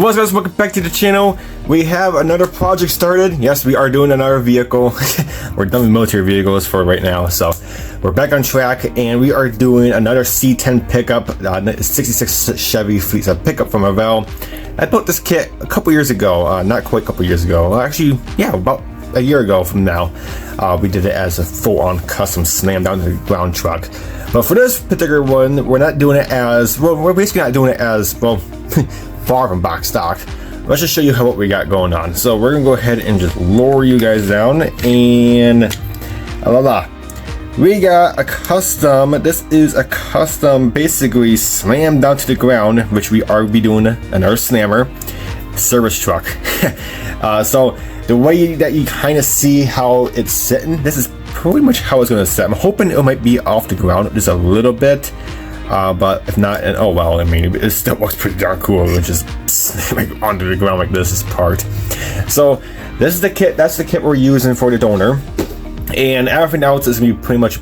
What's up, guys? Welcome back to the channel. We have another project started. Yes, we are doing another vehicle. We're done with military vehicles for right now, so we're back on track, and we are doing another C10 pickup, 66 Chevy fleet pickup from Marvell. I built this kit a couple years ago, not quite a couple years ago. Well, actually, yeah, about a year ago from now. We did it as a full-on custom slam down to the ground truck. But for this particular one, we're not doing it as well. We're basically not doing it as well. Far from box stock. Let's just show you what we got going on. So we're gonna go ahead and just lower you guys down, and we got a custom. This is a custom, basically slam down to the ground, which we are be doing another slammer service truck. So the way that you kind of see how it's sitting, this is pretty much how it's gonna sit. I'm hoping it might be off the ground just a little bit. But if not, and oh well, I mean, it still looks pretty darn cool, which is like onto the ground like this part. So this is the kit. That's the kit we're using for the donor, and everything else is gonna be pretty much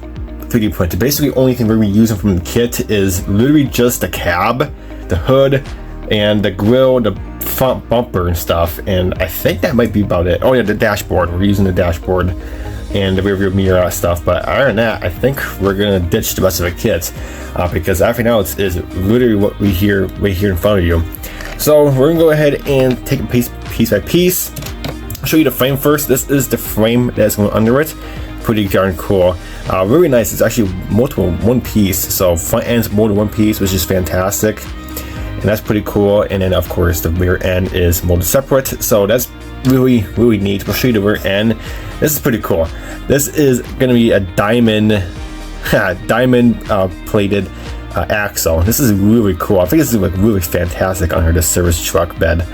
3D printed. Basically, the only thing we're gonna be using from the kit is literally just the cab, the hood, and the grill, the front bumper and stuff. And I think that might be about it. Oh yeah, the dashboard. We're using the dashboard and the rear view mirror stuff, but other than that, I think we're gonna ditch the rest of the kit because everything else is literally what we hear right here in front of you. So we're gonna go ahead and take it piece by piece. I'll show you the frame first. This is the frame that's going under it. Pretty darn cool. Really nice. It's actually multiple one piece, so front end's more than one piece, which is fantastic. And that's pretty cool. And then of course the rear end is molded separate, so that's really neat. We'll show you the rear end. This is pretty cool. This is gonna be a diamond plated axle. This is really cool. I think this is like really fantastic under this service truck bed.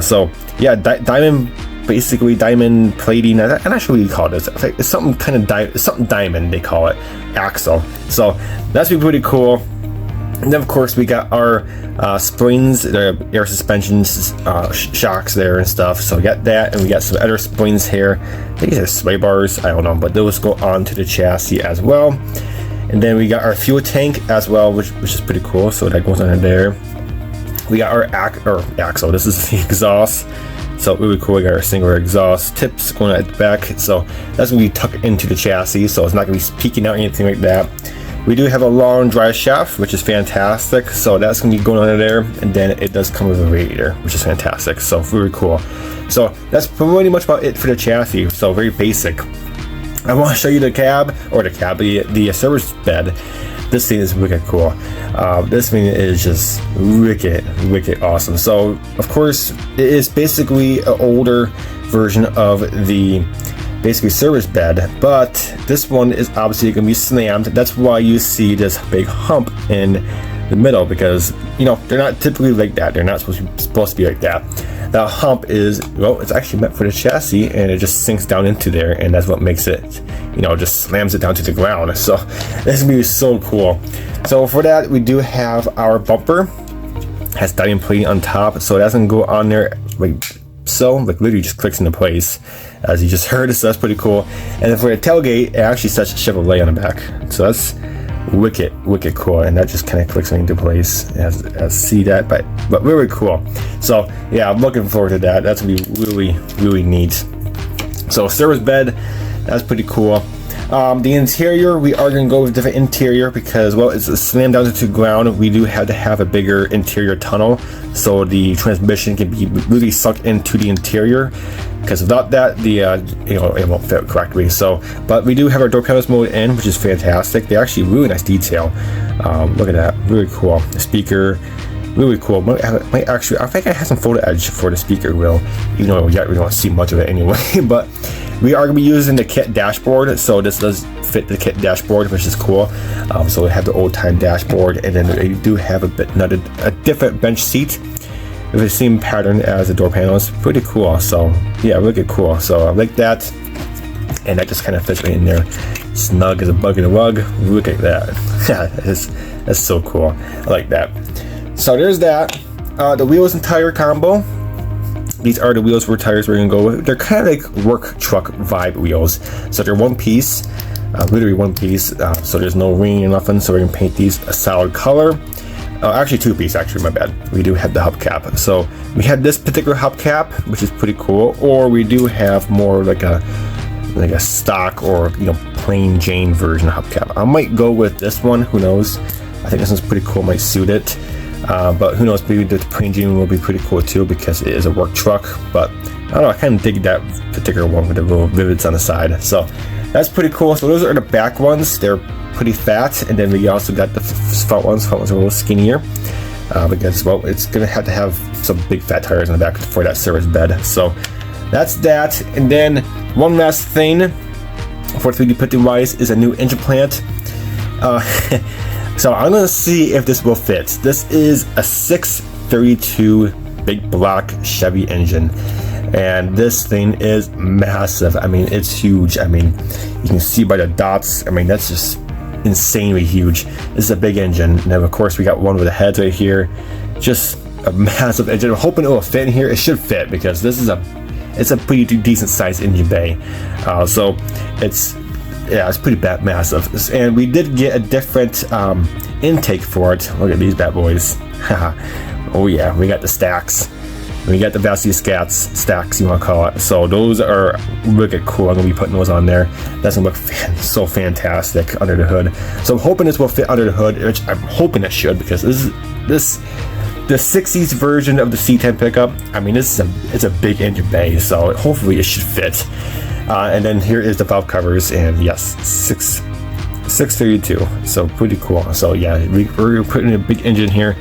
So yeah, diamond, basically diamond plating. I'm not sure what you call this. It's something kind of something diamond they call it, axle. So that's pretty cool. And then of course we got our springs, the air suspensions, shocks there and stuff. So we got that, and we got some other springs here. I think these are sway bars, I don't know, but those go on to the chassis as well. And then we got our fuel tank as well, which is pretty cool. So that goes under there. We got our axle. This is the exhaust. So really cool. We got our single exhaust tips going at the back. So that's gonna be tucked into the chassis, so it's not gonna be peeking out or anything like that. We do have a long drive shaft, which is fantastic. So that's gonna be going under there, and then it does come with a radiator, which is fantastic. So very cool. So that's pretty much about it for the chassis. So very basic. I want to show you the cab, the service bed. This thing is wicked cool. This thing is just wicked awesome. So of course it is basically an older version of the basically service bed, but this one is obviously going to be slammed. That's why you see this big hump in the middle, because you know they're not typically like that. They're not supposed to be like that. The hump is, well, it's actually meant for the chassis, and it just sinks down into there, and that's what makes it, you know, just slams it down to the ground. So this is gonna be so cool. So for that, we do have our bumper, has diamond plating on top, so that's gonna go on there like so, like literally just clicks into place, as you just heard. So that's pretty cool. And then for the tailgate, it actually says Chevrolet on the back, so that's wicked cool, and that just kind of clicks into place as see that, but really cool. So yeah, I'm looking forward to that. That's gonna be really neat. So service bed, that's pretty cool. The interior, we are going to go with a different interior because, well, it's a slam down to the ground. We do have to have a bigger interior tunnel so the transmission can be really sunk into the interior, because without that, the it won't fit correctly. So, but we do have our door panels molded in, which is fantastic. They're actually really nice detail. Look at that, really cool. The speaker, really cool. Might actually, I think I have some photo edge for the speaker wheel, even though we don't see much of it anyway. But we are going to be using the kit dashboard, so this does fit the kit dashboard, which is cool. So we have the old time dashboard, and then they do have a different bench seat with the same pattern as the door panels. Pretty cool. So yeah, really cool. So I like that, and that just kind of fits right in there, snug as a bug in a rug. Look at that. That's so cool. I like that. So there's that. The wheels and tire combo. These are the wheels for tires we're gonna go with. They're kind of like work truck vibe wheels. So they're one piece, literally one piece. So there's no ring or nothing. So we're gonna paint these a solid color. Actually 2-piece, actually, my bad. We do have the hubcap. So we have this particular hubcap, which is pretty cool, or we do have more like a stock or, you know, plain Jane version of hubcap. I might go with this one, who knows. I think this one's pretty cool, might suit it. But who knows, maybe the plain Jane will be pretty cool too, because it is a work truck. But I don't know, I kind of dig that particular one with the little rivets on the side. So that's pretty cool. So those are the back ones. They're pretty fat, and then we also got the front ones. Front ones are a little skinnier because, well, it's gonna have to have some big fat tires in the back for that service bed. So that's that. And then one last thing for 3D printing wise is a new engine plant. So I'm gonna see if this will fit. This is a 632 big block Chevy engine, and this thing is massive. I mean, it's huge. I mean, you can see by the dots. I mean, that's just insanely huge. This is a big engine. And then of course we got one with the heads right here. Just a massive engine. I'm hoping it will fit in here. It should fit, because this is it's a pretty decent sized engine bay. So it's pretty massive. And we did get a different intake for it. Look at these bad boys. Oh yeah, we got the stacks. We got the Vassie stacks, you want to call it. So those are really cool. I'm gonna be putting those on there. That's gonna look so fantastic under the hood. So I'm hoping this will fit under the hood, which I'm hoping it should, because the 60s version of the C10 pickup, I mean, it's a big engine bay, so hopefully it should fit. And then here is the valve covers, and yes, 632, so pretty cool. So yeah, we're putting a big engine here.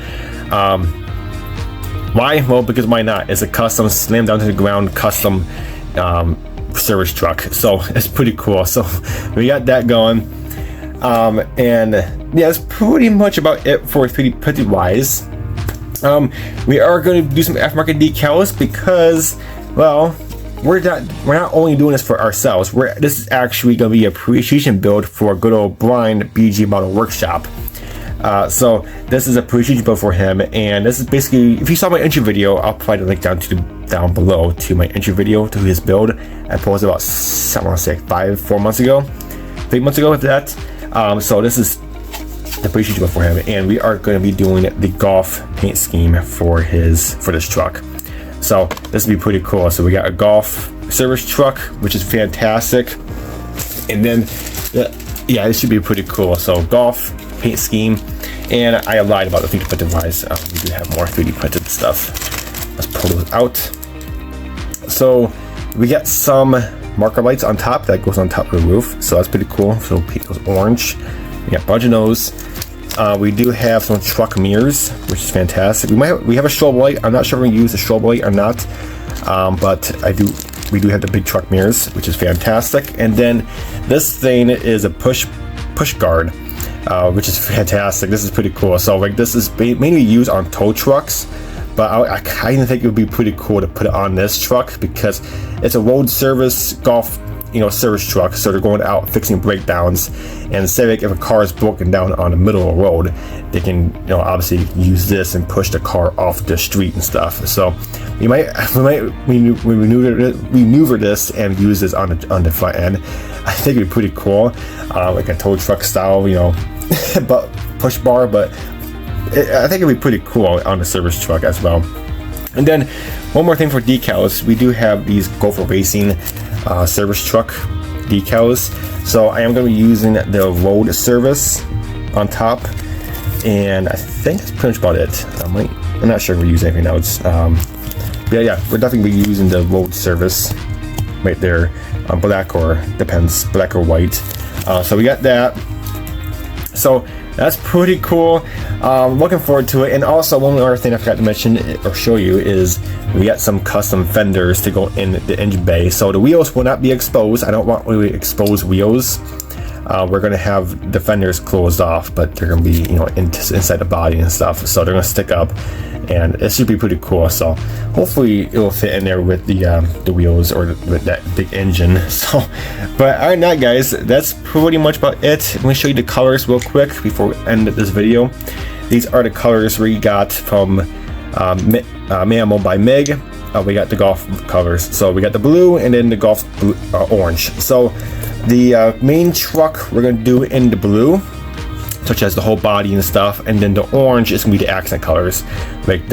Why? Well, because why not? It's a custom, slam down to the ground, custom service truck, so it's pretty cool. So we got that going, and yeah, that's pretty much about it for 3D printing wise. We are going to do some aftermarket decals because, well, we're not only doing this for ourselves. This is actually going to be a appreciation build for good old Brian BG Model Workshop. So this is a appreciation build for him, and this is basically, if you saw my entry video, I'll provide a link down below to my entry video to his build. I posted about, I want to say 3 months ago, if that. So this is the appreciation build for him, and we are going to be doing the Golf paint scheme for this truck. So this will be pretty cool. So we got a Golf service truck, which is fantastic, and then yeah, it should be pretty cool. So Golf paint scheme, and I lied about the 3D printed wise. We do have more 3D printed stuff. Let's pull those out. So we got some marker lights on top that goes on top of the roof, so that's pretty cool. So we'll paint those orange. We got a bunch of those. We do have some truck mirrors, which is fantastic. We have a strobe light. I'm not sure if we're gonna use the strobe light or not, but we do have the big truck mirrors, which is fantastic. And then this thing is a push guard, which is fantastic. This is pretty cool. So like, this is mainly used on tow trucks, but I kind of think it would be pretty cool to put it on this truck, because it's a road service Golf, service truck. So they're going out fixing breakdowns, and say like if a car is broken down on the middle of the road, they can obviously use this and push the car off the street and stuff. So we might maneuver this and use this on the front end. I think it'd be pretty cool, like a tow truck style, but push bar. But I think it'd be pretty cool on the service truck as well. And then one more thing for decals, we do have these Gopher Racing service truck decals. So I am going to be using the road service on top, and I think that's pretty much about it. I'm not sure if we use anything else. Yeah, we're definitely be using the road service right there, black or white. So we got that. So that's pretty cool. Looking forward to it. And also, one other thing I forgot to mention or show you is we got some custom fenders to go in the engine bay. So the wheels will not be exposed. I don't want really exposed wheels. We're going to have the fenders closed off, but they're going to be inside the body and stuff. So they're going to stick up, and it should be pretty cool. So hopefully it will fit in there with the wheels or with that big engine. So, but other than that, guys, that's pretty much about it. Let me show you the colors real quick before we end this video. These are the colors we got from Mammo by Meg. We got the Golf colors. So we got the blue and then the Golf blue, orange. So the main truck we're going to do in the blue such as the whole body and stuff, and then the orange is gonna be the accent colors. Like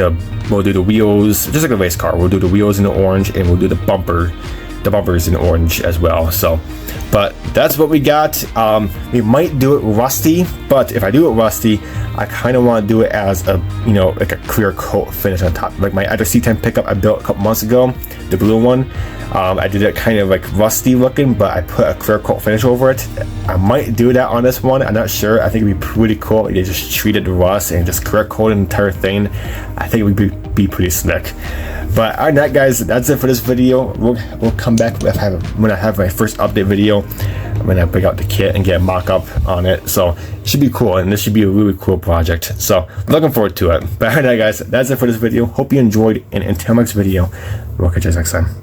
we'll do the wheels, just like a race car. We'll do the wheels in the orange, and we'll do the bumpers in orange as well. So, but that's what we got. We might do it rusty, but if I do it rusty, I kind of want to do it as a, you know, like a clear coat finish on top. Like my other C10 pickup I built a couple months ago, the blue one, I did it kind of like rusty looking, but I put a clear coat finish over it. I might do that on this one. I'm not sure. I think it'd be pretty cool if they just treated the rust and just clear coat the entire thing. I think it would be pretty slick. But other than that, guys, that's it for this video. We'll come back when I have my first update video. I'm gonna break out the kit and get a mock-up on it. So it should be cool, and this should be a really cool project. So looking forward to it. But other than that, guys, that's it for this video. Hope you enjoyed, and until next video, we'll catch you guys next time.